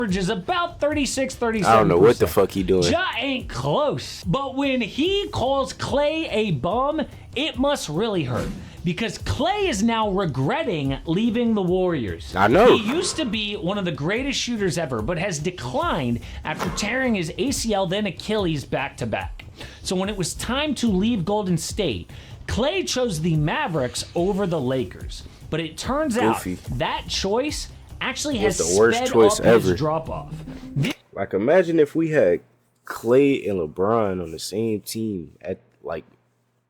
averages about 36, 37%. I don't know what the fuck he doing. Ja ain't close. But when he calls Klay a bum, it must really hurt. Because Klay is now regretting leaving the Warriors. I know. He used to be one of the greatest shooters ever, but has declined after tearing his ACL, then Achilles back-to-back. So when it was time to leave Golden State, Klay chose the Mavericks over the Lakers. But it turns out that choice actually has the worst sped choice up ever. his drop-off. Like, imagine if we had Klay and LeBron on the same team at, like,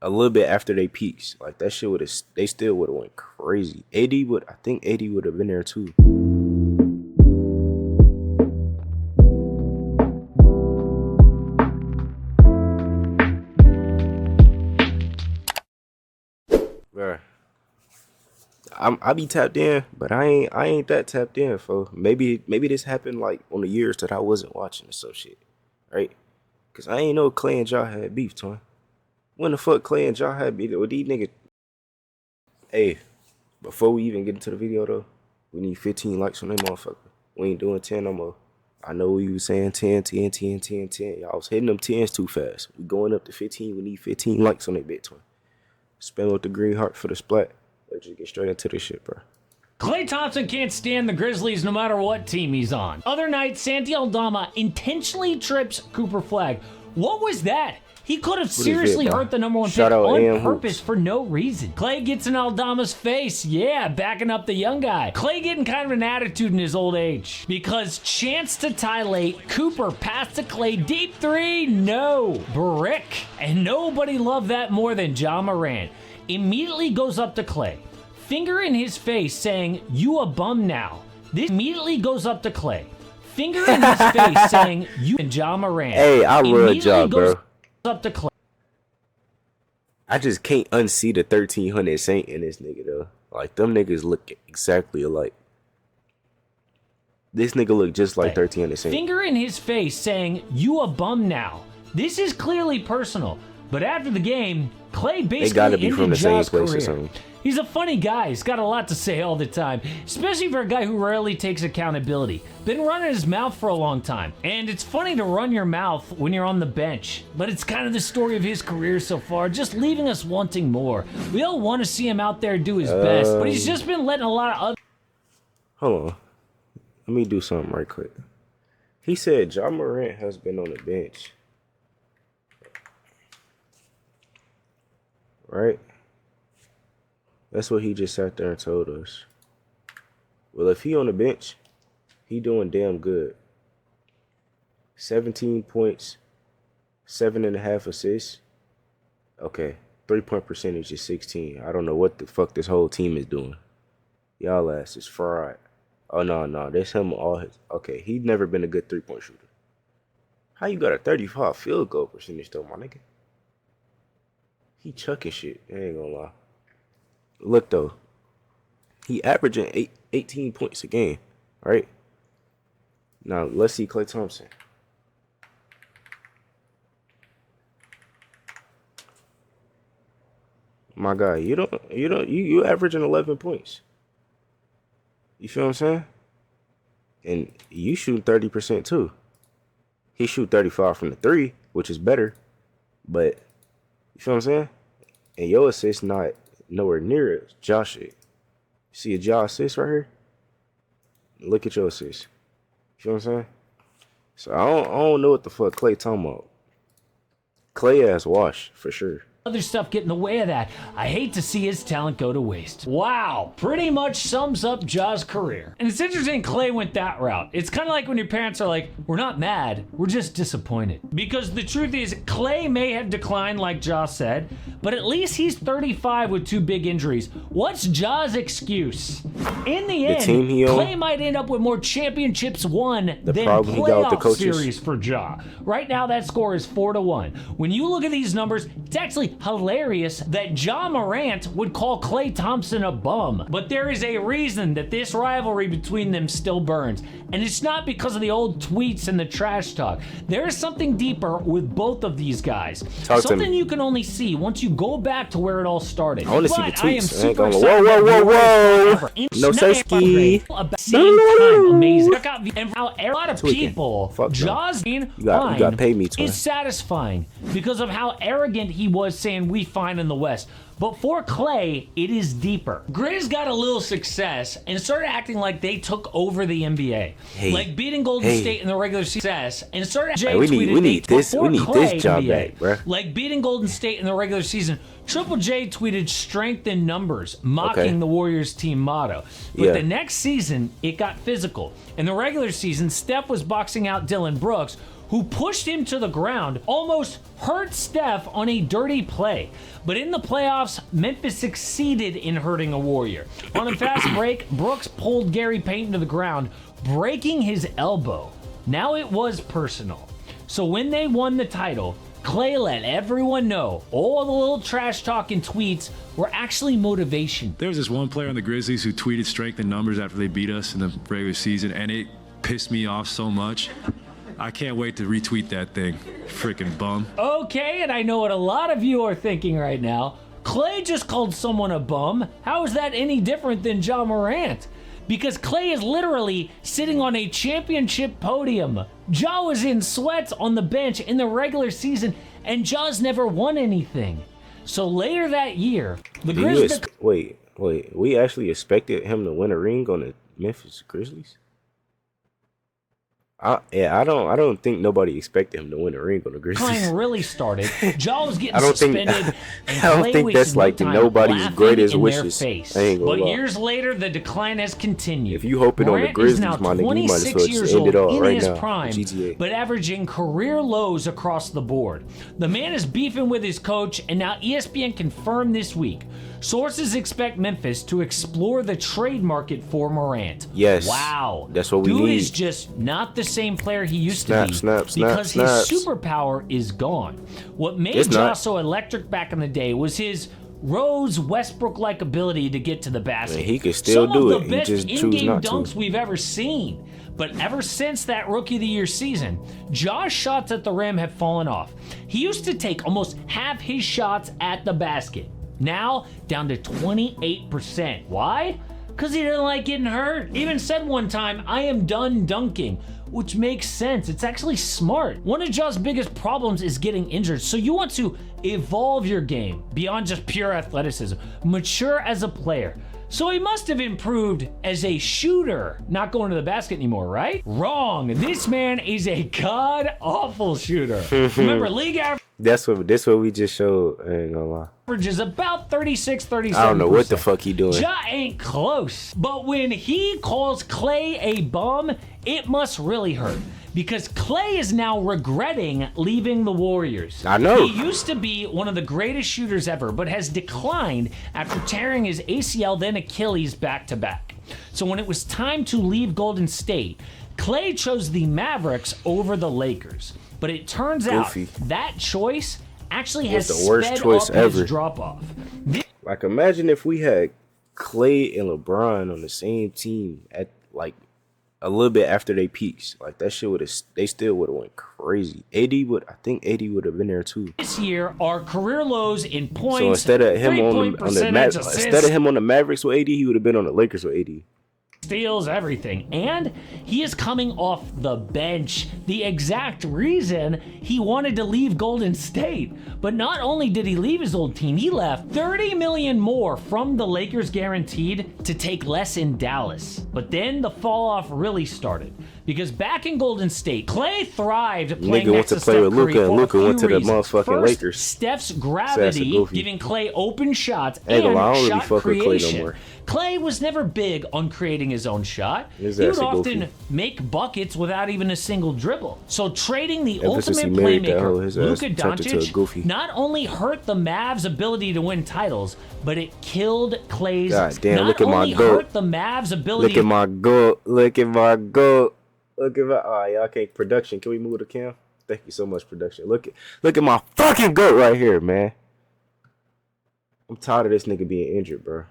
a little bit after they peaks. Like, that shit would have, they still would have went crazy. I think AD would have been there too. Bruh. I be tapped in, but I ain't that tapped in, fo. Maybe this happened like on the years that I wasn't watching or some shit, right? Cause I ain't know Klay and Ja had beef, twin. When the fuck Klay and Ja had beef with these niggas? Hey, before we even get into the video though, we need 15 likes on that motherfucker. We ain't doing 10 no more. I know you was saying 10, 10, 10, 10, 10. Y'all was hitting them 10s too fast. We going up to 15. We need 15 likes on that bit, twin. Spin with the green heart for the splat. Let's just get straight into this shit, bro. Klay Thompson can't stand the Grizzlies no matter what team he's on. Other night, Santi Aldama intentionally trips Cooper Flag. What was that? He could have seriously hurt the number 1 pick on purpose for no reason. Klay gets in Aldama's face. Yeah, backing up the young guy. Klay getting kind of an attitude in his old age. Because chance to tie late, Cooper passed to Klay. Deep three, no. Brick. And nobody loved that more than Ja Morant. Immediately goes up to Klay. Finger in his face saying, "You a bum now." This immediately goes up to Klay. Finger in his face saying, "You and Ja Morant." Hey, I love Ja, bro. Up to Klay. I just can't unsee the 1300 Saint in this nigga though. Like, them niggas look exactly alike. This nigga look just like 1300 Saint. Finger in his face saying, "You a bum now." This is clearly personal. But after the game, Klay basically ended Ja's career. He's a funny guy. He's got a lot to say all the time, especially for a guy who rarely takes accountability. Been running his mouth for a long time. And it's funny to run your mouth when you're on the bench, but it's kind of the story of his career so far, just leaving us wanting more. We all want to see him out there do his best, but he's just been letting a lot of other... Hold on. Let me do something right quick. He said Ja Morant has been on the bench. Right? That's what he just sat there and told us. Well, if he on the bench, he doing damn good. 17 points, 7.5 assists. Okay, 3-point percentage is 16. I don't know what the fuck this whole team is doing. Y'all ass is fried. Oh, no, that's him all his... Okay, he'd never been a good 3-point shooter. How you got a 35 field goal percentage though, my nigga? He chucking shit. I ain't gonna lie. Look though, he averaging 18 points a game, right? Now let's see Klay Thompson. My guy, you averaging 11 points. You feel what I'm saying? And you shoot 30% too. He shoot 35 from the 3, which is better, but you feel what I'm saying? And your assist not nowhere near it. Ja shit. See a Ja assist right here? Look at your assist. You feel what I'm saying? So I don't know what the fuck Klay talking about. Klay ass wash for sure. Other stuff get in the way of that. I hate to see his talent go to waste. Wow, pretty much sums up Ja's career. And it's interesting Klay went that route. It's kind of like when your parents are like, "We're not mad, we're just disappointed." Because the truth is, Klay may have declined like Ja said, but at least he's 35 with 2 big injuries. What's Ja's excuse? In the end, Klay might end up with more championships won than playoff series for Ja. Right now that score is 4-1. When you look at these numbers, it's actually hilarious that Ja Morant would call Klay Thompson a bum. But there is a reason that this rivalry between them still burns. And it's not because of the old tweets and the trash talk. There is something deeper with both of these guys. Something you can only see once you go back to where it all started. I want to see the But I am tweets. I ain't super gonna. excited. Whoa. No Sesky. Same time, amazing. Check out and how a lot of Tweaking. people, Fuck no. Jaws You got to pay me, twin. is satisfying because of how arrogant he was saying we fine in the West. But for Klay, it is deeper. Grizz got a little success and started acting like they took over the NBA. Hey. Like beating Golden State in the regular season and started Hey, we need this job back, bro. Like beating Golden State in the regular season. Triple J tweeted strength in numbers, mocking the Warriors team motto. But the next season, it got physical. In the regular season, Steph was boxing out Dylan Brooks, who pushed him to the ground, almost hurt Steph on a dirty play. But in the playoffs, Memphis succeeded in hurting a Warrior. On a fast break, Brooks pulled Gary Payton to the ground, breaking his elbow. Now it was personal. So when they won the title, Klay let everyone know all the little trash talk and tweets were actually motivation. There was this one player on the Grizzlies who tweeted strength in numbers after they beat us in the regular season, and it pissed me off so much. I can't wait to retweet that thing. Freaking bum. Okay, and I know what a lot of you are thinking right now. Klay just called someone a bum. How is that any different than Ja Morant? Because Klay is literally sitting on a championship podium. Ja was in sweats on the bench in the regular season, and Ja's never won anything. So later that year, the Grizzlies... Wait. We actually expected him to win a ring on the Memphis Grizzlies? I don't think nobody expected him to win a ring on the Grizzlies. Decline really started. Ja was getting suspended. And I don't think that's like nobody's greatest wishes. But years later, the decline has continued. If you hoping on the Grizzlies, my nigga, you might as well just end it all right now. Prime, GTA. but averaging career lows across the board. The man is beefing with his coach, and now ESPN confirmed this week. Sources expect Memphis to explore the trade market for Morant. Yes. Wow. That's what we need. Dude is just not the same player he used to be because his superpower is gone. What made Ja so electric back in the day was his Rose Westbrook-like ability to get to the basket. Man, he could still do it. He just choose not to. in-game dunks we've ever seen. But ever since that Rookie of the Year season, Ja's shots at the rim have fallen off. He used to take almost half his shots at the basket. Now, down to 28%. Why? Because he didn't like getting hurt. Even said one time, I am done dunking, which makes sense. It's actually smart. One of Ja's biggest problems is getting injured, so you want to evolve your game beyond just pure athleticism, mature as a player. So he must have improved as a shooter, not going to the basket anymore, right? Wrong. This man is a god-awful shooter. Remember, league average. That's what we just showed. I ain't gonna lie. Average is about 36, 37%. I don't know what the fuck he doing. Ja ain't close. But when he calls Klay a bum, it must really hurt. Because Klay is now regretting leaving the Warriors. I know. He used to be one of the greatest shooters ever, but has declined after tearing his ACL, then Achilles back-to-back. So when it was time to leave Golden State, Klay chose the Mavericks over the Lakers. But it turns out that choice actually has the worst sped choice up ever. his drop-off. Like, imagine if we had Klay and LeBron on the same team at like a little bit after they peaks. Like, that shit they still would have went crazy. I think AD would have been there too. This year, our career lows in points. So instead of him on the Mavericks with AD, he would have been on the Lakers with AD. Steals, everything. And he is coming off the bench. The exact reason he wanted to leave Golden State. But not only did he leave his old team, he left $30 million more from the Lakers guaranteed to take less in Dallas. But then the fall off really started. Because back in Golden State, Klay thrived playing next to Steph Curry for a few Luka went to the reasons. motherfucking First, Lakers. Steph's gravity giving Klay open shots and shot Klay creation. no more. Klay was never big on creating his own shot. He would often make buckets without even a single dribble. So trading the ultimate playmaker, Luka Doncic, not only hurt the Mavs' ability to win titles, but it killed Klay's. God damn, look at my goat. Hurt the Mavs' ability. Look at my goat. Look at my goat. Look at my. Oh, y'all can't. Production. Can we move the cam? Thank you so much, production. Look at my fucking goat right here, man. I'm tired of this nigga being injured, bro.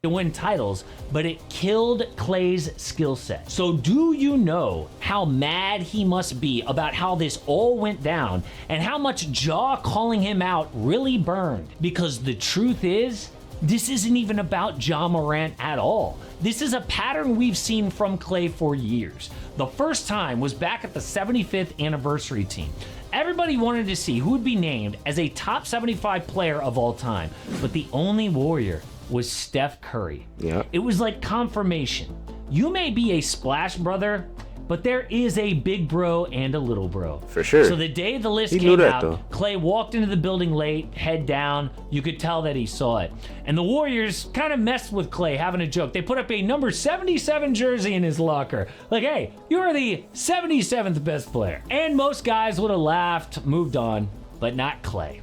to win titles, but it killed Klay's skill set. So do you know how mad he must be about how this all went down and how much Jaw calling him out really burned? Because the truth is, this isn't even about Ja Morant at all. This is a pattern we've seen from Klay for years. The first time was back at the 75th anniversary team. Everybody wanted to see who would be named as a top 75 player of all time, but the only Warrior was Steph Curry. Yeah. It was like confirmation. You may be a splash brother, but there is a big bro and a little bro. For sure. So the day the list He came knew that, out, though. Klay walked into the building late, head down. You could tell that he saw it. And the Warriors kind of messed with Klay, having a joke. They put up a number 77 jersey in his locker. Like, hey, you are the 77th best player. And most guys would have laughed, moved on, but not Klay.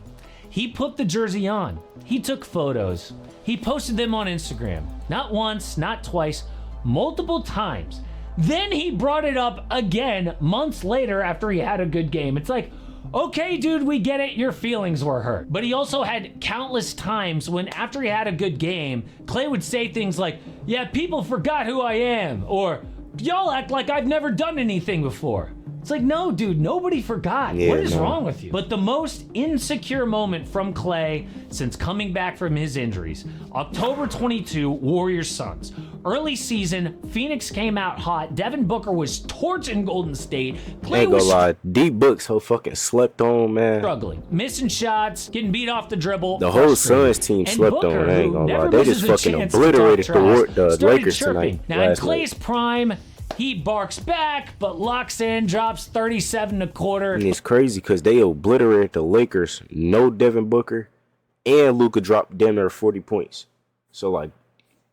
He put the jersey on. He took photos. He posted them on Instagram. Not once, not twice, multiple times. Then he brought it up again months later after he had a good game. It's like, okay, dude, we get it. Your feelings were hurt. But he also had countless times when after he had a good game, Klay would say things like, yeah, people forgot who I am. Or, y'all act like I've never done anything before. It's like, no, dude, nobody forgot. Yeah, what is no. wrong with you? But the most insecure moment from Klay since coming back from his injuries, October 22, Warriors Suns. Early season, Phoenix came out hot. Devin Booker was torching Golden State. Klay Ain't gonna was lie, D-Books so fucking slept on, man. struggling, missing shots, getting beat off the dribble. The whole frustrated. Suns team And slept Booker, on. I ain't who gonna never lie, they misses just a fucking chance to talk obliterated trash, the started Lakers chirping. tonight. Now in last Klay's night. prime, he barks back, but locks in, drops 37 a quarter. And it's crazy because they obliterated the Lakers. No Devin Booker, and Luka dropped damn near 40 points. So like,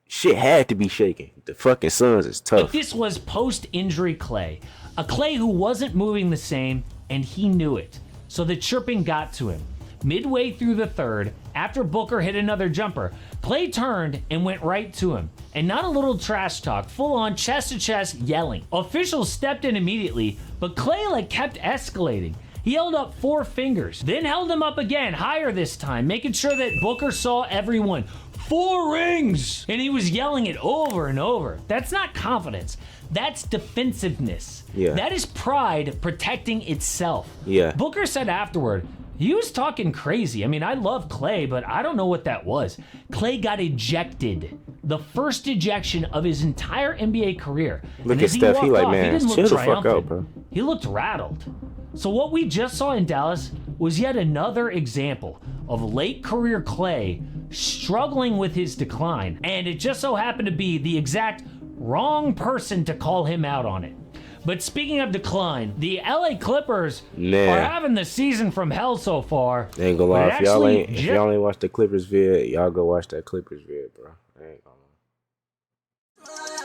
shit had to be shaking. The fucking Suns is But tough. this was post-injury Klay. A Klay who wasn't moving the same, and he knew it. So the chirping got to him. Midway through the third, after Booker hit another jumper, Klay turned and went right to him. And not a little trash talk, full on chest to chest yelling. Officials stepped in immediately, but Klay kept escalating. He held up 4 fingers, then held him up again, higher this time, making sure that Booker saw everyone. 4 rings! And he was yelling it over and over. That's not confidence. That's defensiveness. Yeah. That is pride protecting itself. Yeah. Booker said afterward, he was talking crazy. I mean, I love Klay, but I don't know what that was. Klay got ejected. The first ejection of his entire NBA career. Look And at as Steph, he walked like, off, man, didn't look chill the fuck triumphant. out, bro. He looked rattled. So what we just saw in Dallas was yet another example of late career Klay struggling with his decline. And it just so happened to be the exact wrong person to call him out on it. But speaking of decline, the LA Clippers Man. are having the season from hell so far. Ain't gonna but lie, it if y'all actually ain't watched the Clippers vid, y'all go watch that Clippers vid, bro. I ain't gonna lie.